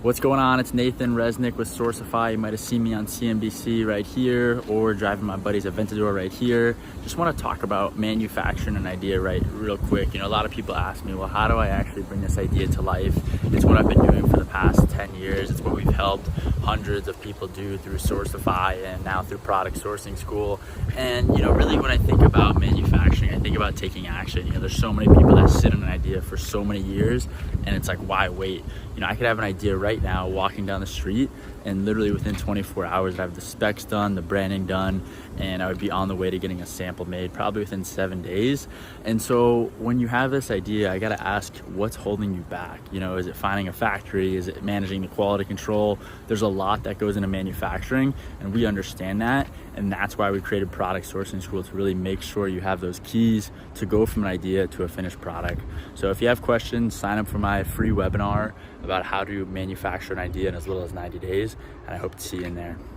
What's going on? It's Nathan Resnick with Sourcify. You might have seen me on CNBC right here or driving my buddies at Ventador right here. Just want to talk about manufacturing an idea real quick. You know, a lot of people ask me, well, how do I actually bring this idea to life? It's what I've been doing for the past 10 years. It's what we've helped hundreds of people do through Sourcify and now through Product Sourcing School. And, you know, really when I think about manufacturing, I think about taking action. You know, there's so many people that sit on an idea for so many years and it's like, why wait? You know, I could have an idea right now walking down the street and literally within 24 hours I'd have the specs done, the branding done, and I would be on the way to getting a sample made probably within 7 days. And so when you have this idea, I got to ask, what's holding you back? You know, is it finding a factory? Is it managing the quality control? There's a lot that goes into manufacturing and we understand that. And that's why we created Product Sourcing School, to really make sure you have those keys to go from an idea to a finished product. So if you have questions, sign up for my free webinar about how to manufacture an idea in as little as 90 days. And I hope to see you in there.